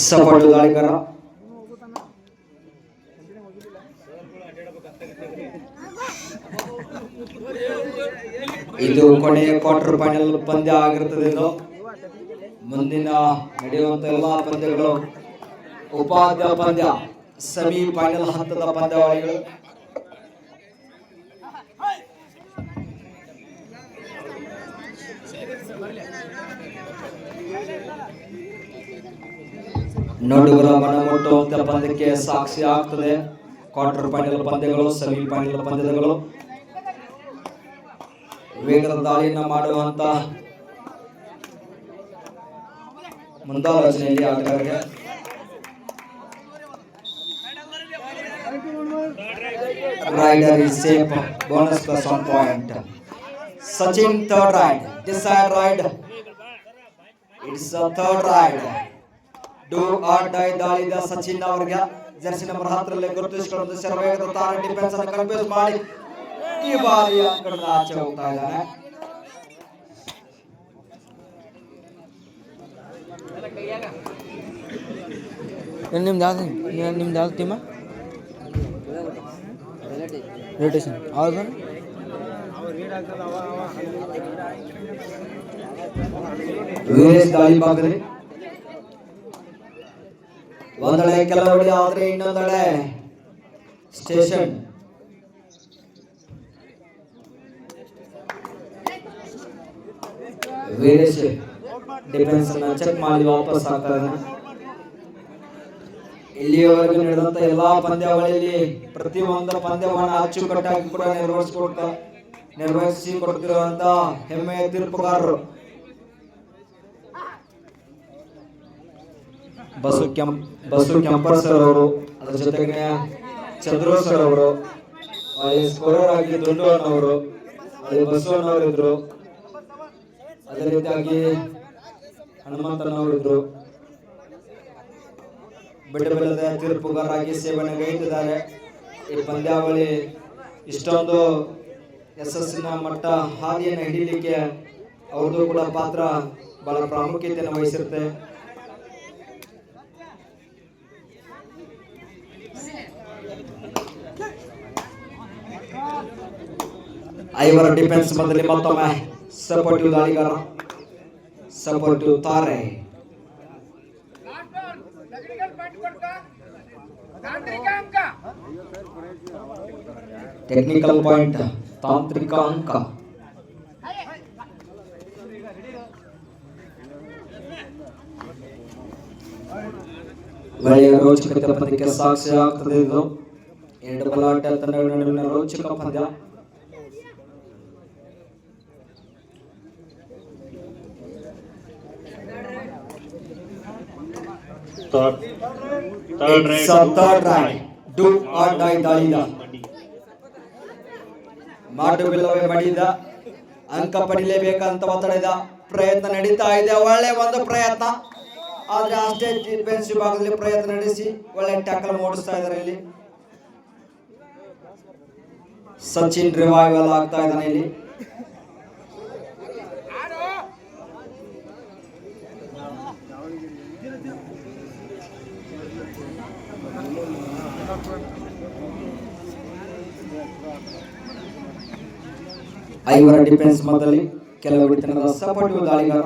Support ದಾಳಿಗಾರ ಇದು ಕೊನೆಯ quarter final ಪಂದ್ಯ ಆಗಿರುತ್ತದೆ. ಇದು ಮುಂದಿನ ನಡೆಯುವಂತ ಎಲ್ಲಾ ಪಂದ್ಯಗಳು ಉಪಾಧ್ಯ ಪಂದ್ಯ, ಸೆಮಿ ಫೈನಲ್ ಹಂತದ ಪಂದ್ಯಾವಳಿಗಳು. ನೋಡುಗರ ಮನಮುಟ್ಟುವಂತ ಪಂದ್ಯಕ್ಕೆ ಸಾಕ್ಷಿ ಆಗ್ತದೆ. ಕ್ವಾರ್ಟರ್ ಫೈನಲ್ ಪಂದ್ಯಗಳು, ಸೆಮಿ ಫೈನಲ್ ಪಂದ್ಯಗಳು, ವೇಗದ ದಾಳಿಯನ್ನು ಮಾಡುವಂತ ಮುಂದಾಲೋಚನೆಯಲ್ಲಿ ಆಟಗಾರರಿಗೆ rider is safe, bonus plus 1 point. Sachin third ride, decide ride, it's a third ride. Do or die ದಾಳಿದ ಸಚಿನ್ ಅವರಿಗೆ ಜರ್ಸಿ ನಂಬರ್ 10 ರಲ್ಲಿ ಗುರುತಿಸಿಕೊಂಡು ಶರವೇಗದ ತಾರ ಡಿಫೆನ್ಸ್ ಅನ್ನು ಕನ್ಫ್ಯೂಸ್ ಮಾಡಿ ಈ ಬಾರಿ ಅಂಕಣದ ಆಚೆ ಹೋಗ್ತಾ ಇದ್ದಾನೆ. ನಿಮ್ದು ಯಾವ ಟೀಮ ರೋಟೇಷನ್ ಹೌದು. ವೀರೇಶ್ ದಾಳಿ ಭಾಗದಲ್ಲಿ ಒಂದೆಡೆ ಕೆಲವಡೆ ಆದ್ರೆ ಇನ್ನೊಂದೆಡೆ ಸ್ಟೇಷನ್. ವೀರೇಶ್ ಡಿಫೆನ್ಸ್ ಅನ್ನ ಚೆಕ್ ಮಾಡಿ ವಾಪಸ್ ಆಗ್ತಾರೆ. ಇಲ್ಲಿಯವರೆಗೂ ನಡೆದಂತ ಎಲ್ಲಾ ಪಂದ್ಯಾವಳಿಯಲ್ಲಿ ಪ್ರತಿಯೊಂದು ಪಂದ್ಯವನ್ನು ಅಚ್ಚುಕಟ್ಟಾಗಿ ಕೂಡ ನಿರ್ವಹಿಸಿ ಕೊಡ್ತಿರುವಂತ ಹೆಮ್ಮೆಯ ತೀರ್ಪುಗಾರರು ಬಸು ಕೆಂಪರ್ ಸರ್ ಅವರು, ಅದರ ಜೊತೆಗೆ ಚಂದ್ರು ಸರ್ ಅವರು, ಸ್ಕೋರರ್ ಆಗಿ ದುಂಡುವಣ್ಣವರು, ಬಸವಣ್ಣವರು ಇದ್ರು, ಅದೇ ರೀತಿಯಾಗಿ ಹನುಮಂತನವರು ಇದ್ರು. ಬಿಡಬಲ್ಲದ ತೀರ್ಪುಗಾರರಾಗಿ ಸೇವನೆಗೈದಿದ್ದಾರೆ. ಈ ಪಂದ್ಯಾವಳಿ ಇಷ್ಟೊಂದು ಯಶಸ್ಸಿನ ಮಟ್ಟ ಹಾದಿಯನ್ನು ಹಿಡಿಯಲಿಕ್ಕೆ ಅವ್ರದ್ದು ಕೂಡ ಪಾತ್ರ ಬಹಳ ಪ್ರಾಮುಖ್ಯತೆಯನ್ನು ವಹಿಸಿರುತ್ತೆ. ಐವರ ಡಿಫೆನ್ಸ್ ಬದಲಿ ಮತ್ತೊಮ್ಮೆ ಸಪೋರ್ಟಿವ್ ದಾಳಿಗಾರ, ಸಪೋರ್ಟಿವ್ ತಾರೆ. ಟೆಕ್ನಿಕಲ್ ಪಾಯಿಂಟ್, ತಾಂತ್ರಿಕ ಅಂಕ. ಒಳ್ಳೆಯ ರೋಚಕ ಪಂದ್ಯಕ್ಕೆ ಸಾಕ್ಷಿ ಆಗ್ತದೆ. ಇದು ಎರಡು ಬಲಾಟ ತಂಡಗಳ ನಡುವಿನ ರೋಚಕ ಪಂದ್ಯ. ಮಾಟುಬಿಲ್ಲವೇ ಮಡಿದ ಅಂಕ ಪಡಿಲೇಬೇಕಂತ ಒತ್ತಡದ ಪ್ರಯತ್ನ ನಡೀತಾ ಇದೆ. ಒಳ್ಳೆ ಒಂದು ಪ್ರಯತ್ನ, ಆದ್ರೆ ಅಷ್ಟೇ ಡಿಫೆನ್ಸ್ ವಿಭಾಗದಲ್ಲಿ ಪ್ರಯತ್ನ ನಡೆಸಿ ಒಳ್ಳೆ ಟ್ಯಾಕಲ್ ಓಡಿಸ್ತಾ ಇದ್ದಾರೆ. ಇಲ್ಲಿ ಸಚಿನ್ ರಿವೈವಲ್ ಆಗ್ತಾ ಇದ್ದಾನೆ. ಇಲ್ಲಿ ಐವರ ಡಿಫೆನ್ಸ್ ಮೊದಲಿ ಕೆಲವು ದಿನದ ಸಪೋರ್ಟಿವ್ ದಾಳಿಗಾರ.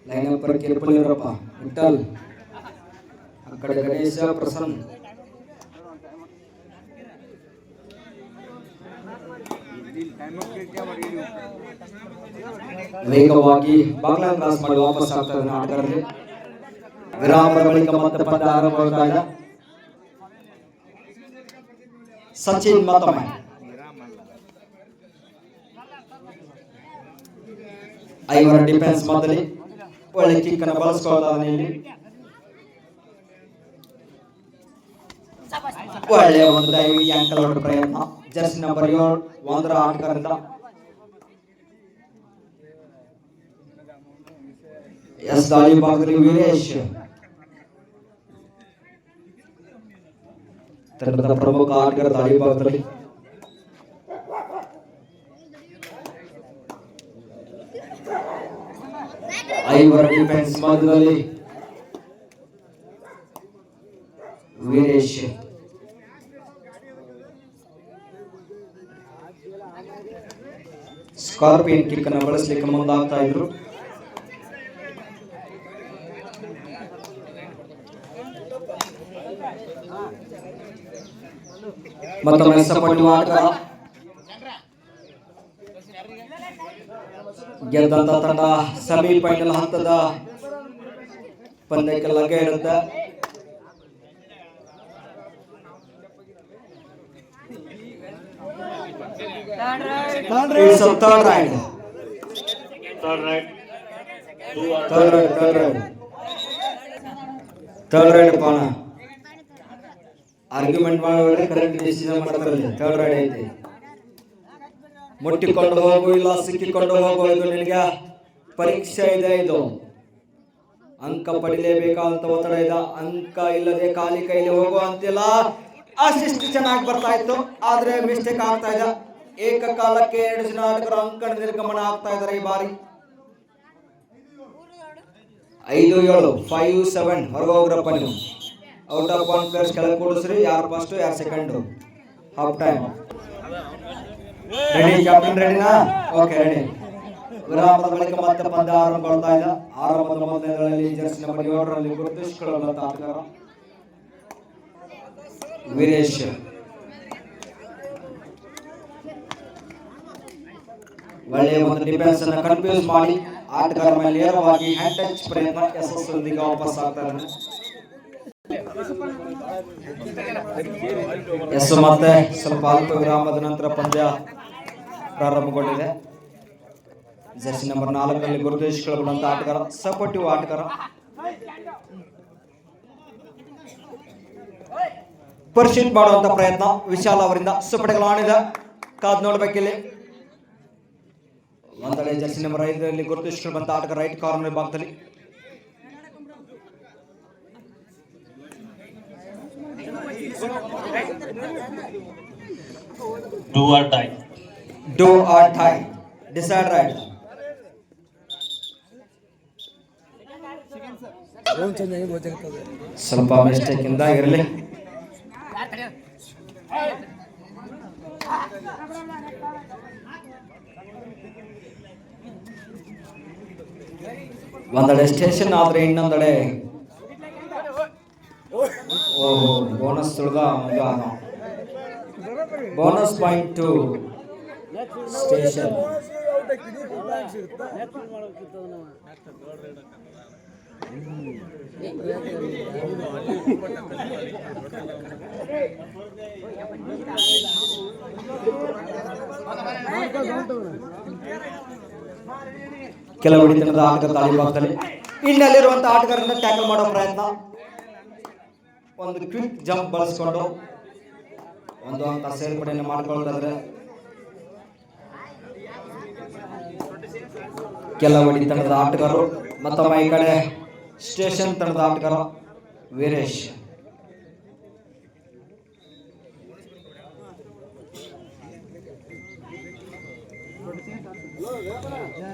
ಲೈನ್ ನಂಬರ್ ಕೇರ್ಫುಲ್ ಇರಪ್ಪ. ವಿಠಲ್ ಆ ಕಡೆ ಗಣೇಶ ಪ್ರಸನ್ನ. ವೇಗವಾಗಿ ಬಾಗ್ಲ ಕ್ರಾಸ್ ಮಾಡಿ ವಾಪಸ್ ಆಗ್ತದೆ ಆಟಗಾರರಿಗೆ. ವಿರಾಮದ ಬಳಿಕ ಮತ್ತೆ ಪಂದ್ಯ ಆರಂಭವಾಗ್ತಾ ಇದೆ. ಸಚಿನ್ ಮತ್ತೊಮ್ಮೆ ಐವರ ಡಿಫೆನ್ಸ್ ಮೊದಲಿ ಒಳ್ಳೆ ಕಿಕ್ ಅನ್ನು ಬಳಸ್ಕೊಳ್ತಾನೆ. ಇಲ್ಲಿ ಒಳ್ಳೆಯ ಒಂದು ದೈವಿಕ ಅಂಕಲ್ ಹೊರಟ ಪ್ರಯತ್ನ ಜರ್ಸಿ ನಂಬರ್ 7 ಒಂದರ ಆಟಗಾರರಿಂದ. ಎಸ್ ದಾಳಿ ಭಾಗದಲ್ಲಿ ವೀರೇಶ್ ತಂಡದ ಪ್ರಮುಖ ಆಟಗಾರ. ದಾಳಿ ಭಾಗದಲ್ಲಿ ಐವರ ಡಿಫೆನ್ಸ್ ಮಧ್ಯದಲ್ಲಿ ವೀರೇಶ್. ಸ್ಕಾರ್ಪಿಯನ್ ಕಿಕ್ ಅನ್ನು ಬಳಸಲಿಕ್ಕೆ ಮುಂದಾಗ್ತಾ ಇದ್ರು. ಮತ್ತೊಮ್ಮೆ ಸಪೋರ್ಟ್ ಆಟಗಾರ. ಗೆದ್ದಂತ ತಂಡ ಸೆಮಿಫೈನಲ್ ಹಂತದ ಪಂದ್ಯಕ್ಕೆ ಲಗ್ಗೆ ಇಡುತ್ತೆ. It's a third ride. Third ride ಪಾನ ಆರ್ಗ್ಯುಮೆಂಟ್ ಮಾಡಿದ್ರೆ ಕರೆಕ್ಟ್ ಡಿಸಿಷನ್ ಮಾಡ್ತಾರೆ. ಥರ್ಡ್ ರೈಡ್ ಐತಿ. ಮುಟ್ಟಿಕೊಂಡು ಹೋಗು ಇಲ್ಲ ಸಿಕ್ಕಿಕೊಂಡು ಹೋಗು, ಇದು ನಿನಗೆ ಪರೀಕ್ಷೆ ಇದೆ. ಇದು ಅಂಕ ಪಡಿಲೇಬೇಕಾದಂತ ಒತ್ತಡ ಇದೆ. ಅಂಕ ಇಲ್ಲದೆ ಖಾಲಿ ಕೈಲಿ ಹೋಗು ಅಂತಿಲ್ಲ. ಅಸಿಸ್ಟ್ ಚೆನ್ನಾಗಿ ಬರ್ತಾ ಇತ್ತು, ಆದ್ರೆ ಮಿಸ್ಟೇಕ್ ಆಗ್ತಾ ಇದೆ. ಏಕಕಾಲಕ್ಕೆ 2 ಜನ ಆಟಗಾರರು ಅಂಕ ನಿರ್ಗಮನ ಆಗ್ತಾ ಇದ್ದಾರೆ ಈ ಬಾರಿ. 5-7 5-7 ಹೊರಗೆ ಹೋಗ್ರಪ್ಪ ನೀವು. ಔಟ್ ಆಫ್ ಒನ್ ಪ್ಲೇಯರ್ಸ್ ಕೆಳಗೆ ಕೂಡಿಸ್ರಿ. ಯಾರು ಫಸ್ಟ್ ಯಾರು second. Half time ready? Captain ರೆಡಿನಾ? Okay ready. ವಿರಾಮದ ಬಳಿಕ ಮತ್ತೆ ಪಂದ್ಯ ಆರಂಭಗೊಳ್ತಾ ಇದೆ. ಆರಂಭದ ಮೊದಲನೇದರಲ್ಲಿ ಜರ್ಸಿ ನಂಬರ್ 7ರಲ್ಲಿ ಗುರುತಿಸಿಕೊಳ್ಳುವಂತ ಆಟಗಾರ ವೀರೇಶ್. ಒಳ್ಳೆಯ ಒಂದು ಡಿಫೆನ್ಸ್ ಅನ್ನು ಕನ್ಫ್ಯೂಸ್ ಮಾಡಿ ಆಟಗಾರ ಮೇಲೆ ನೇರವಾಗಿ ಹ್ಯಾಂಡ್ ಟಚ್ ಪ್ರಯತ್ನ ಯಶಸ್ವಿಯೊಂದಿಗೆ ವಾಪಸ್ ಆಗ್ತಾರೆ. ಎಸ್ ಮತ್ತೆ ಸ್ವಲ್ಪ ಅಲ್ಪ ವಿರಾಮದ ನಂತರ ಪಂದ್ಯ ಪ್ರಾರಂಭಗೊಂಡಿದೆ. ಜರ್ಸಿ ನಂಬರ್ 4ರಲ್ಲಿ ಗುರುತಿಸಿಕೊಳ್ಳುವಂತ ಆಟಗಾರ ಸಪೋರ್ಟಿವ್ ಆಟಗಾರ. ಪರ್ಶೀಟ್ ಮಾಡುವಂತ ಪ್ರಯತ್ನ ವಿಶಾಲ್ ಅವರಿಂದ ಸುಪಡೆಗಳಾಣಿದ. ಕಾದ್ ನೋಡ್ಬೇಕಿಲ್ಲಿ. ಒಂದೆಡೆ ಜರ್ಸಿ ನಂಬರ್ 5ರಲ್ಲಿ ಗುರುತಿಸಿಕೊಳ್ಳುವಂತ ಆಟಗಾರ ರೈಟ್ ಕಾರ್ನರ್ ಭಾಗದಲ್ಲಿ. Do or die. Do or die. Decide right. ಸ್ವಲ್ಪ ಮಿಸ್ಟೇಕ್ ಇಂದ ಇರಲಿ. ಒಂದೆಡೆ ಸ್ಟೇಷನ್ ಆದ್ರೆ ಇನ್ನೊಂದೆಡೆ ಬೋನಸ್ ತುಳಿದ ಬೋನಸ್ ಪಾಯಿಂಟ್ ಟು ಸ್ಟೇಷನ್. ಕೆಲವು ಹಿಡಿತನದ ಆಟಗಾರ ತಾಲಿಬಾಗ್ದಲ್ಲಿ ಇನ್ನಲ್ಲಿರುವಂತಹ ಆಟಗಾರರನ್ನ ಟ್ಯಾಕಲ್ ಮಾಡೋ ಪ್ರಯತ್ನ. ಒಂದು ಕ್ವಿಕ್ ಜಂಪ್ ಬಳಸ್ಕೊಂಡು ಒಂದು ಅಂಕ ಸೇರ್ಪಡೆಯನ್ನು ಮಾಡ್ಕೊಳ್ತಾರೆ. ಕೆಲವಡಿ ತಂಡದ ಆಟಗಾರರು ಮತ್ತೊಮ್ಮೆ ಈ ಕಡೆ ಸ್ಟೇಷನ್ ತಂಡದ ಆಟಗಾರ ವೀರೇಶ್.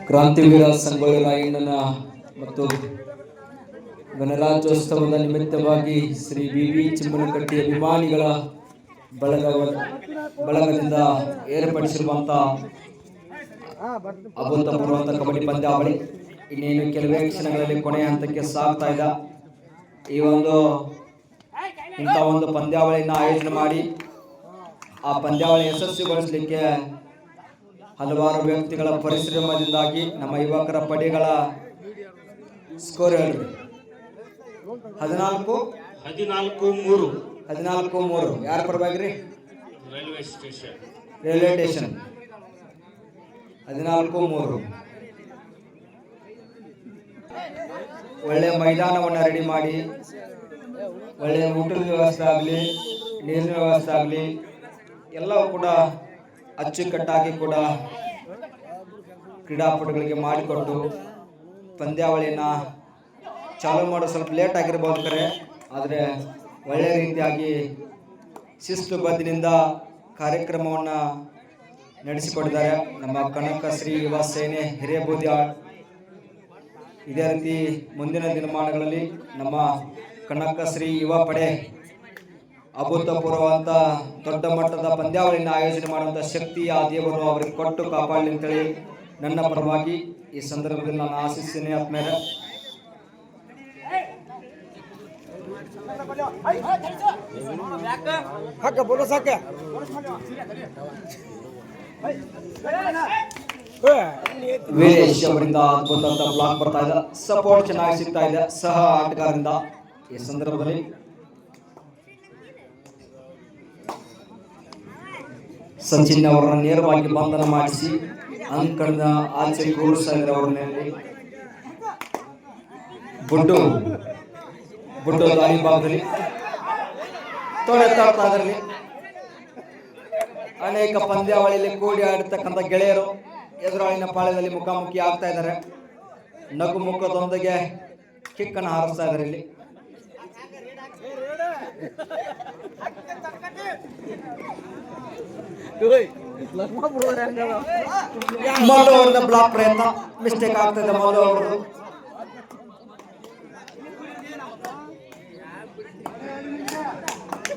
ಕ್ರಾಂತಿವೀರ ಸಂಗೊಳ್ಳಿ ರಾಯಣ್ಣನ ಮತ್ತು ಗಣರಾಜ್ಯೋತ್ಸವದ ನಿಮಿತ್ತವಾಗಿ ಶ್ರೀ ವಿ ಚಿಮ್ಮನಕಟ್ಟಿ ಅಭಿಮಾನಿಗಳ ಬಳಗದಿಂದ ಏರ್ಪಡಿಸಿರುವಂತಹ ಅಭೂತಪೂರ್ವ ಕಬಡ್ಡಿ ಪಂದ್ಯಾವಳಿ ಇನ್ನೇನು ಕೆಲವೇ ಕ್ಷಣಗಳಲ್ಲಿ ಕೊನೆಯ ಹಂತಕ್ಕೆ ಸಾಗ್ತಾ ಇದೆ. ಈ ಇಂಥ ಒಂದು ಪಂದ್ಯಾವಳಿಯನ್ನು ಆಯೋಜನೆ ಮಾಡಿ ಆ ಪಂದ್ಯಾವಳಿ ಯಶಸ್ವಿಗೊಳಿಸಲಿಕ್ಕೆ ಹಲವಾರು ವ್ಯಕ್ತಿಗಳ ಪರಿಶ್ರಮದಿಂದಾಗಿ ನಮ್ಮ ಯುವಕರ ಪಡೆಗಳ ಸ್ಕೋರ್ ಹೇಳ್ರಿ 14-3 ಯಾರ ಪರವಾಗಿರಿ? Railway station 14-3. ಒಳ್ಳೆಯ ಮೈದಾನವನ್ನು ರೆಡಿ ಮಾಡಿ ಒಳ್ಳೆಯ ಊಟದ ವ್ಯವಸ್ಥೆ ಆಗಲಿ ನೀರಿನ ವ್ಯವಸ್ಥೆ ಆಗಲಿ ಎಲ್ಲವೂ ಕೂಡ ಅಚ್ಚುಕಟ್ಟಾಗಿ ಕೂಡ ಕ್ರೀಡಾಪಟುಗಳಿಗೆ ಮಾಡಿಕೊಟ್ಟು ಪಂದ್ಯಾವಳಿಯನ್ನು ಚಾಲೂ ಮಾಡೋ ಸ್ವಲ್ಪ ಲೇಟ್ ಆಗಿರ್ಬೋದು ಕರೆ, ಆದರೆ ಒಳ್ಳೆಯ ರೀತಿಯಾಗಿ ಶಿಸ್ತುಬದ್ಧಿನಿಂದ ಕಾರ್ಯಕ್ರಮವನ್ನು ನಡೆಸಿಕೊಟ್ಟಿದ್ದಾರೆ ನಮ್ಮ ಕನಕ ಶ್ರೀ ಯುವ ಸೇನೆ ಹಿರೇಬೂದ್ಯಾಳ್. ಇದೇ ರೀತಿ ಮುಂದಿನ ದಿನಮಾನಗಳಲ್ಲಿ ನಮ್ಮ ಕನಕ ಶ್ರೀ ಯುವ ಪಡೆ ಅಭೂತಪೂರ್ವವಂತ ದೊಡ್ಡ ಮಟ್ಟದ ಪಂದ್ಯಾವಳಿಯನ್ನು ಆಯೋಜನೆ ಮಾಡುವಂಥ ಶಕ್ತಿ ಆ ದೇವರು ಅವರಿಗೆ ಕೊಟ್ಟು ಕಾಪಾಡಲಿ ಅಂತೇಳಿ ನನ್ನ ಪರವಾಗಿ ಈ ಸಂದರ್ಭದಲ್ಲಿ ನಾನು ಆಶಿಸ್ತೀನಿ. ಆದ್ಮೇಲೆ ವೀರೇಶ್ ಅವರಿಂದ ಅದ್ಭುತ ಬ್ಲಾಕ್ ಬರ್ತಾ ಇದೆ, ಸಪೋರ್ಟ್ ಚೆನ್ನಾಗಿ ಸಿಗ್ತಾ ಇದೆ ಸಹ ಆಟಗಾರರಿಂದ. ಈ ಸಂದರ್ಭದಲ್ಲಿ ಸಚಿನ್ ಅವರನ್ನು ನೇರವಾಗಿ ಬಂಧನ ಮಾಡಿಸಿ ಅಂಕಣದ ಆಚೆ ಕೂರಿಸ್ತಾ ಇದ್ದಾರೆ. ಅವರಲ್ಲಿ ಬುಡ್ಡು ದಾರಿ ಭಾಗದಲ್ಲಿ ತೊಡೆತಾಡ್ತಾ ಇದರಲ್ಲಿ ಅನೇಕ ಪಂದ್ಯಾವಳಿಯಲ್ಲಿ ಕೂಡಿ ಆಡಿರ್ತಕ್ಕಂಥ ಗೆಳೆಯರು ಎದುರಾಳಿನ ಪಾಳ್ಯದಲ್ಲಿ ಮುಖಾಮುಖಿ ಆಗ್ತಾ ಇದ್ದಾರೆ. ನಗು ಮುಖದೊಂದಿಗೆ ಕಿಕ್ಕನ್ನು ಹಾರಿಸ್ತಾ ಇದ್ದಾರೆ. ಇಲ್ಲಿ ಮಲ್ಲು ಅವರ ಬ್ಲಾಕ್ ಪ್ರಯತ್ನ ಮಿಸ್ಟೇಕ್ ಆಗ್ತದೆ. ಮಲ್ಲು ಅವರು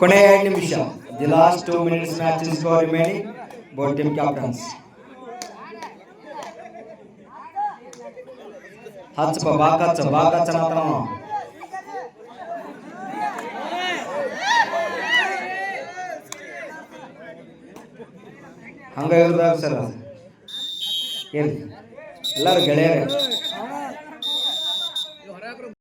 ಕೊನೆಯ 2 ನಿಮಿಷ. The last 2 minutes match is for remaining. Both team captains. ಹಚ್ಚ ಬಾಕಚ್ಚ ಮಾತ್ರ ಹಂಗ ಇರ್ಬೇಕು ಸರ್. ಎಲ್ಲರೂ ಗೆಳೆಯರೇ.